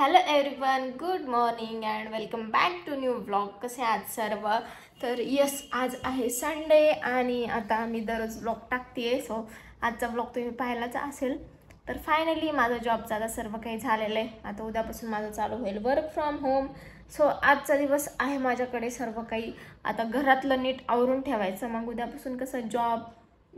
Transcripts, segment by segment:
Hello everyone, good morning and welcome back to new vlog. कसे आहात सर्व? तर यस, आज आहे संडे आणि आता मी दररोज व्लॉग टाकते. सो आजचा व्लॉग तुम्ही पाहिलाच असेल. तर फायनली माझं जॉबचं आता सर्व काही झालेलं आहे. आता उद्यापासून माझं चालू होईल वर्क फ्रॉम होम. सो आजचा दिवस आहे माझ्याकडे सर्व काही आता घरातलं नीट आवरून ठेवायचं. मग उद्यापासून कसं जॉब,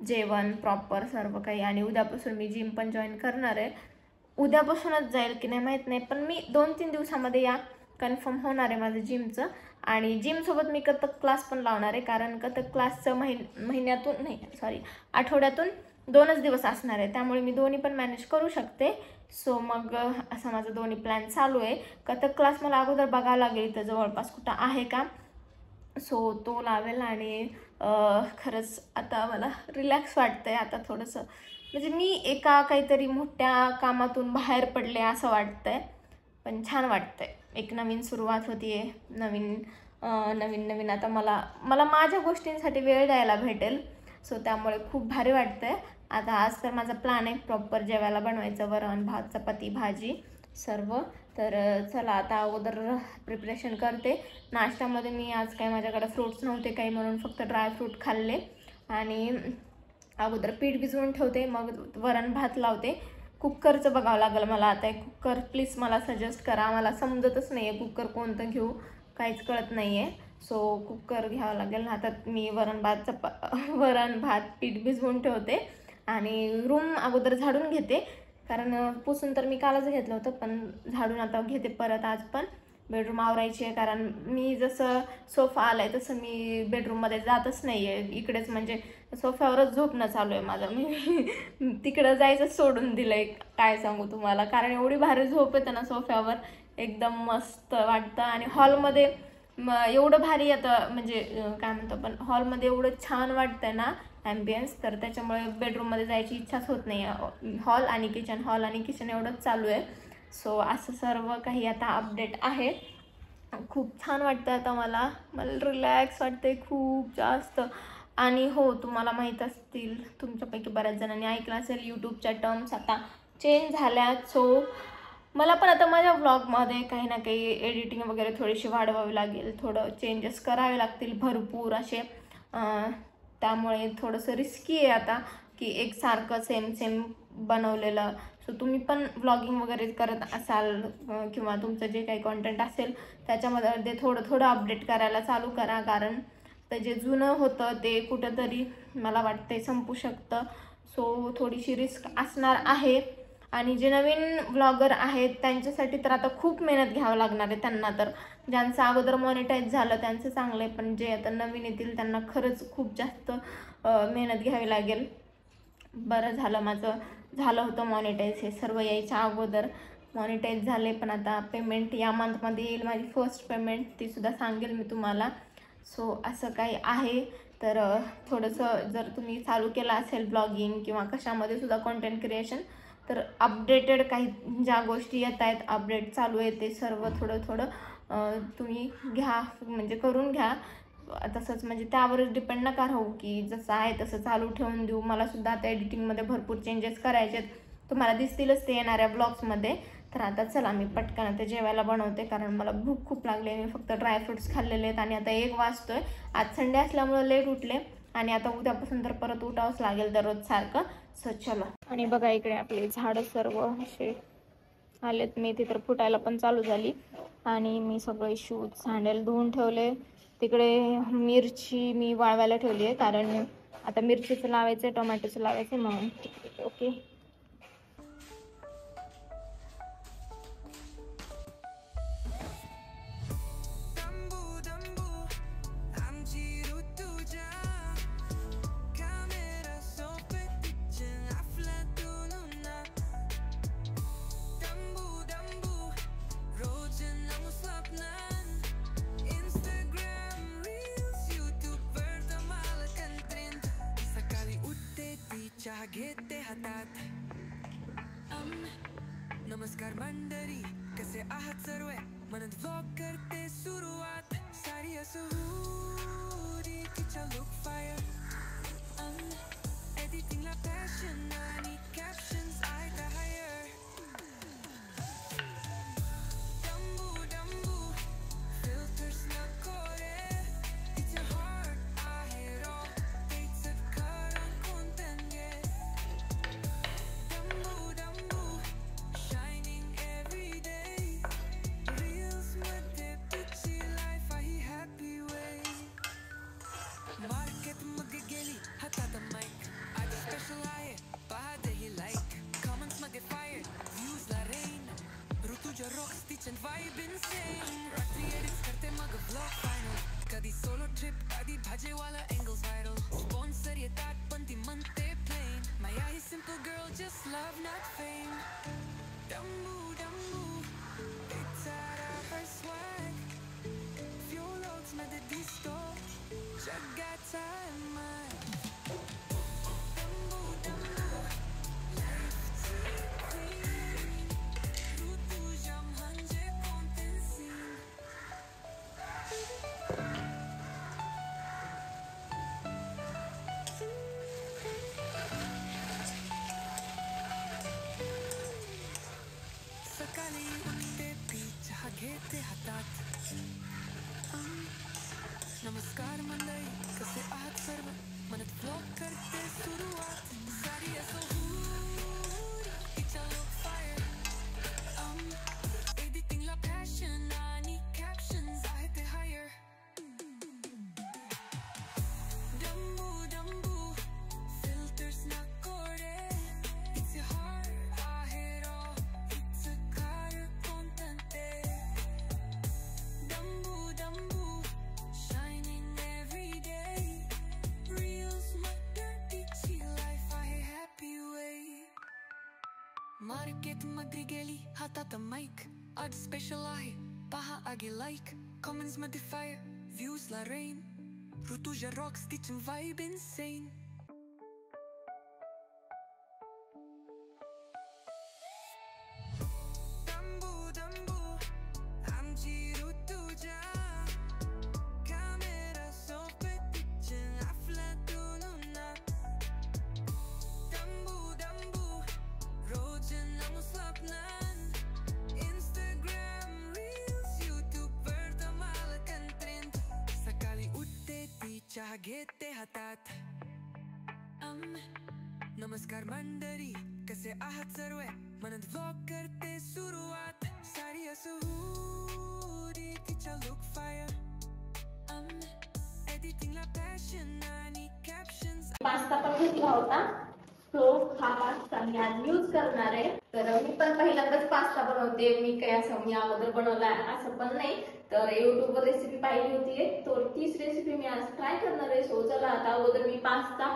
जेवण प्रॉपर सर्व काही. आणि उद्यापासून मी जिम पण जॉईन करणार आहे. उद्यापासूनच जाईल की नाही माहीत नाही, पण मी 2-3 दिवसामध्ये या कन्फर्म होणार आहे माझं जिमचं. आणि जिमसोबत मी कथक क्लास पण लावणार आहे, कारण कथक क्लासचं महिन्यातून नाही, सॉरी, आठवड्यातून 2च दिवस असणार आहे. त्यामुळे मी दोन्ही पण मॅनेज करू शकते. सो मग असा माझा दोन्ही प्लॅन चालू आहे. कथक क्लास मला अगोदर बघावं लागेल इथं जवळपास कुठं आहे का. सो तो लावेल. आणि खरंच आता मला रिलॅक्स वाटतंय. आता थोडंसं म्हणजे मी एका काहीतरी मोठ्या कामातून बाहेर पडले असं वाटतंय. पण छान वाटतंय. एक नवीन सुरुवात होतीये. नवीन आता मला माझ्या गोष्टींसाठी वेळ द्यायला भेटेल. सो त्यामुळे खूप भारी वाटतंय. आता आज तर माझा प्लॅन आहे प्रॉपर जेवायला बनवायचं, वरण भात चपाती भाजी सर्व. तर चला आता अगोदर प्रिपरेशन करते. नाश्त्यामध्ये मी आज काही माझ्याकडे फ्रूट्स नव्हते काही, म्हणून फक्त ड्रायफ्रूट खाल्ले. आणि अगोदर पीठ भिजवून ठेवते, मग वरण भात लावते. कुकरचं बघावं लागेल मला आता. कुकर प्लीज मला सजेस्ट करा. मला समजतच नाही आहे कुकर कोणतं घेऊ, काहीच कळत नाही आहे. सो कुकर घ्यावं लागेल. आता मी वरण भात पीठ भिजवून ठेवते आणि रूम अगोदर झाडून घेते. कारण पुसून तर मी कालच घेतलं होतं, पण झाडून आता घेते परत आज पण. बेडरूम आवरायची आहे, कारण मी जसं सोफा आलाय तसं मी बेडरूममध्ये जातच नाही आहे. इकडेच म्हणजे सोफ्यावरच झोपणं चालू आहे माझं. मी तिकडं जायचं सोडून दिलं आहे, काय सांगू तुम्हाला. कारण एवढी भारी झोप येते ना सोफ्यावर, एकदम मस्त वाटतं. आणि हॉलमध्ये एवढं भारी येतं, म्हणजे काय म्हणतो पण, हॉलमध्ये एवढं छान वाटतंय ना ॲम्बियन्स. तर त्याच्यामुळे बेडरूममध्ये जायची इच्छाच होत नाही. हॉल आणि किचन एवढंच चालू आहे. सो असं सर्व काही आता अपडेट आहे. खूप छान वाटतं आता मला रिलॅक्स वाटते खूप जास्त. आणि हो, तुम्हाला माहीत असतील, तुमच्यापैकी बऱ्याच जणांनी ऐकलं असेल, यूट्यूबच्या टर्म्स आता चेंज झाल्यात. सो मला पण आता माझ्या व्लॉगमध्ये काही ना काही एडिटिंग वगैरे थोडीशी वाढवावी लागेल, थोडं चेंजेस करावे लागतील भरपूर असे. त्यामुळे थोडंसं रिस्की आहे आता की एकसारखं सेम बनवलेलं. सो तुम्ही पण व्लॉगिंग वगैरे करत असाल किंवा तुमचं जे काही कॉन्टेंट असेल त्याच्यामध्ये थोडं अपडेट करायला चालू करा. कारण तर जे जुनं होतं ते कुठंतरी मला वाटते संपू शकतं. सो थोडीशी रिस्क असणार आहे. आणि जे नवीन व्लॉगर आहेत त्यांच्यासाठी तर आता खूप मेहनत घ्यावं लागणार आहे. त्यांना तर, ज्यांचं अगोदर मॉनिटाईज झालं त्यांचं चांगलं आहे, पण जे आता नवीन येतील त्यांना खरंच खूप जास्त मेहनत घ्यावी लागेल. बरं झालं माझं झालं होतं मॉनिटाईज, हे सर्व यायच्या अगोदर मॉनिटाईज झाले. पण आता पेमेंट या मंथमध्ये येईल माझी फर्स्ट पेमेंट, तीसुद्धा सांगेल मी तुम्हाला. सो असं काही आहे. तर थोडंसं जर तुम्ही चालू केलं असेल ब्लॉगिंग किंवा कशामध्ये सुद्धा कॉन्टेंट क्रिएशन, तर अपडेटेड काही ज्या गोष्टी येत आहेत, अपडेट चालू आहे, ते सर्व थोडं तुम्ही घ्या, म्हणजे करून घ्या. तसंच म्हणजे त्यावरच डिपेंड नका राहू की जसं आहे तसं चालू ठेवून देऊ. मलासुद्धा आता एडिटिंगमध्ये भरपूर चेंजेस करायचे आहेत, तुम्हाला दिसतीलच ते येणाऱ्या ब्लॉग्समध्ये. तर आता चला मी पटकन आता जेवायला बनवते, कारण मला भूक खूप लागली आहे. मी फक्त ड्रायफ्रूट्स खाल्लेले आहेत आणि आता 1 वाजतोय. आज संडे असल्यामुळे लेट उठले आणि आता उद्यापासून तर परत उठावंच लागेल दररोज सारखं. सो चलो. आणि बघा इकडे आपले झाडं सर्व असे आलेत, मेथी तर फुटायला पण चालू झाली. आणि मी सगळे शूज सँडल धुवून ठेवले. तिकडे मिरची मी वाळवायला ठेवली आहे, कारण आता मिरचीचं लावायचं आहे, टोमॅटोचं लावायचं आहे म्हणून. ओके. चहा घेते हातात. नमस्कार मंडळी, कसे आहात सर्व? म्हणत व्लॉग करते सुरुवात. सारी असं तिच्या लुक फायर, एडिटिंगला पॅशन आणि कॅप्शन्स आहेत हायर. ऋतुजा रॉक्स तिच्यात vibe insane. रात्री edits करते मग vlog final. कधी solo trip कधी भाजीवाला angles viral. Sponsor येतात पण ती म्हणते plain. Maya he simple girl just love not fame. Dumbu dumbu, it's out of her swag. Few loads med det disto, jagatta är mine. Dumbu dumbu, life too clean. Rutuja म्हणजे content scene. सकाळी उठते P चहा घेते हातात. नमस्कार मंडळी, कसे आहात सर्व? म्हणत ब्लॉग करते सुरुवात. साडी असो हुडी, तिच्या look fire. एडिटिंगला passion आणि captions आहे ते higher. डंबू डंबू, filters नको रे. It's your heart आहे raw. It's a car content day. Dumbu dumbu, shining every day. Reels मध्ये तिची life आहे happy way. मार्केट मध्ये गेली हातात माईक. आज स्पेशल आहे पहा आगे लाईक. कमेंट्स मध्ये फायर, व्ह्यूज ला रेन. ऋतुजा रॉक्स तिची vibe insane. Dumbu dumbu, आमची ऋतुजा. कॅमेरा सोबत तिच्या अफलातून उन्हात. Dumbu dumbu, रोज नवं स्वप्नात. Instagram reels, YouTube वर धमाल content. सकाळी उठते ती चहा घेते हातात. नमस्कार मंडळी, कसे आहात सर्व? म्हणत vlog करते सुरुवात. साडी असो हुडी, तिच्या look fire. एडिटिंगला passion आणि captions. पास्ता पण घेतला होता. तो हा पास्ता मी आज यूज करणार आहे. तर मी पण पहिल्यांदाच पास्ता बनवते. मी काय असं मी अगोदर बनवला असं पण नाही. तर युट्यूबवर रेसिपी पाहिली होती, तर तीच रेसिपी मी आज ट्राय करणार आहे. सो चला आता अगोदर मी पास्ता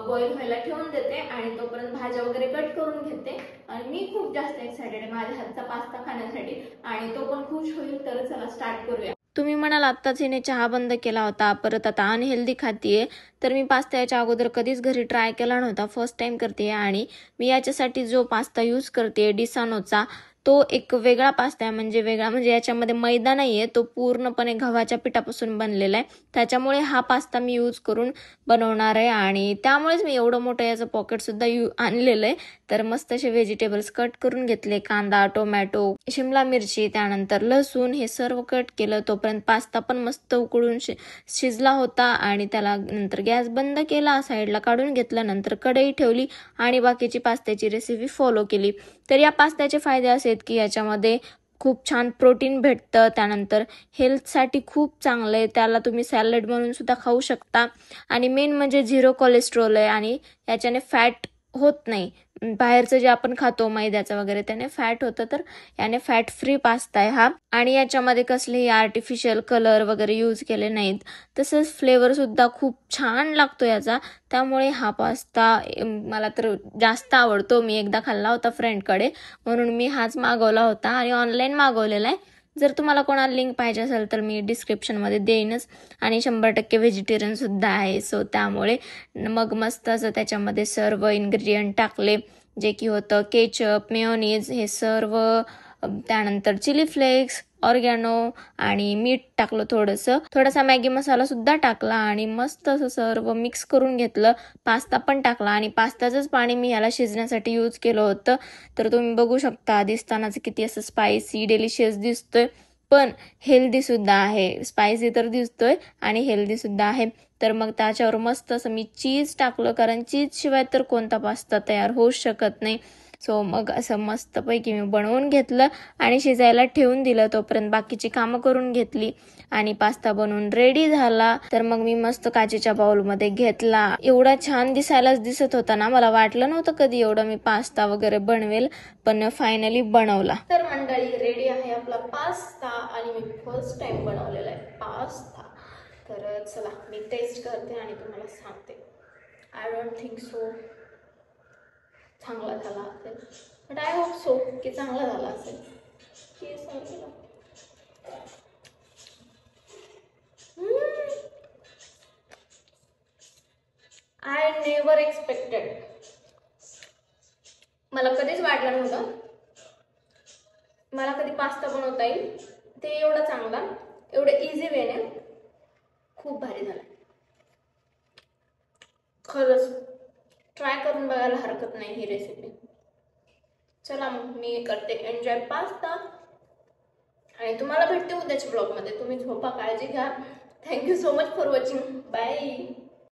बॉईल व्हायला ठेवून देते आणि तोपर्यंत भाज्या वगैरे कट करून घेते. आणि मी खूप जास्त एक्सायटेड आहे माझ्या हातचा पास्ता खाण्यासाठी आणि तो पण खुश होईल. तर चला स्टार्ट करूया. तुम्ही म्हणाल आत्ताच हिने चहा बंद केला होता, परत आता अनहेल्दी खातीये. तर मी पास्ता याच्या अगोदर कधीच घरी ट्राय केला नव्हता, फर्स्ट टाइम करते. आणि मी याच्यासाठी जो पास्ता यूज करते डिसानोचा, तो एक वेगळा पास्ता आहे. म्हणजे याच्यामध्ये मैदा नाहीये, तो पूर्णपणे गव्हाच्या पिठापासून बनलेला आहे. त्याच्यामुळे हा पास्ता मी यूज करून बनवणार आहे आणि त्यामुळेच मी एवढं मोठं याचं पॉकेट सुद्धा आणलेलं आहे. तर मस्त असे व्हेजिटेबल्स कट करून घेतले. कांदा, टोमॅटो, शिमला मिरची, त्यानंतर लसूण हे सर्व कट केलं. तोपर्यंत पास्ता पण मस्त उकळून शिजला होता आणि त्याला नंतर गॅस बंद केला, साईडला काढून घेतलं. नंतर कढई ठेवली आणि बाकीची पास्त्याची रेसिपी फॉलो केली. तर या पास्त्याचे फायदे असे आहेत की याच्यामध्ये खूप छान प्रोटीन भेटतं. त्यानंतर हेल्थसाठी खूप चांगलं आहे. त्याला तुम्ही सॅलड म्हणून सुद्धा खाऊ शकता. आणि मेन म्हणजे 0 कोलेस्ट्रॉल आहे आणि याच्याने फॅट होत नाही. बाहेरचं जे आपण खातो मैद्याचं वगैरे त्याने फॅट होतं, तर याने फॅट फ्री पास्ता आहे हा. आणि याच्यामध्ये कसलेही आर्टिफिशियल कलर वगैरे यूज केले नाहीत. तसंच फ्लेवर सुद्धा खूप छान लागतो याचा. त्यामुळे हा पास्ता मला तर जास्त आवडतो. मी एकदा खाल्ला होता फ्रेंडकडे, म्हणून मी हाच मागवला होता आणि ऑनलाईन मागवलेला आहे. जर तुम्हाला कोणाला लिंक पाहिजे असेल तर मी डिस्क्रिप्शनमध्ये देईनच. आणि 100% व्हेजिटेरियन सुद्धा आहे. सो त्यामुळे मग मस्त असं त्याच्यामध्ये सर्व इन्ग्रेडियंट टाकले, जे की होतं केचप, मेयोनीज हे सर्व, त्यानंतर चिली फ्लेक्स, ऑर्गॅनो आणि मीठ टाकलं, थोडासा मॅगी मसाला सुद्धा टाकला आणि मस्त असं सर्व मिक्स करून घेतलं. पास्ता पण टाकला आणि पास्ताचंच पाणी मी याला शिजण्यासाठी यूज केलं होतं. तर तुम्ही बघू शकता दिसतानाच किती असं स्पायसी डिलिशियस दिसतोय, पण हेल्दी सुद्धा आहे. स्पायसी तर दिसतोय आणि हेल्दी सुद्धा आहे. तर मग त्याच्यावर मस्त असं मी चीज टाकलं, कारण चीज शिवाय तर कोणता पास्ता तयार होऊ शकत नाही. सो मग असं मस्तपैकी मी बनवून घेतलं आणि शिजायला ठेवून दिलं. तोपर्यंत बाकीची कामं करून घेतली आणि पास्ता बनवून रेडी झाला. तर मग मी मस्त काचेच्या बाउलमध्ये घेतला. एवढा छान दिसायलाच दिसत होता ना, मला वाटलं नव्हतं कधी एवढा मी पास्ता वगैरे बनवेल, पण फायनली बनवला. तर मंडळी रेडी आहे आपला पास्ता आणि मी फर्स्ट टाइम बनवलेला आहे पास्ता. तर चला मी टेस्ट करते आणि तुम्हाला सांगते. आय डोंट थिंक सो चांगला झाला असेल, बट आय होप सो की चांगला झाला असेल. आय नेवर एक्सपेक्टेड, मला कधीच वाटलं नव्हतं मला कधी पास्ता बनवता येईल ते एवढा चांगला, एवढं इझी वेने. खूप भारी झाला खरंच. ट्राय करून बघायला हरकत नाही ही रेसिपी. चला मग मी करते एन्जॉय पास्ता आणि तुम्हाला भेटते उद्याच्या ब्लॉगमध्ये. तुम्ही झोपा, काळजी घ्या. Thank you so much for watching. Bye.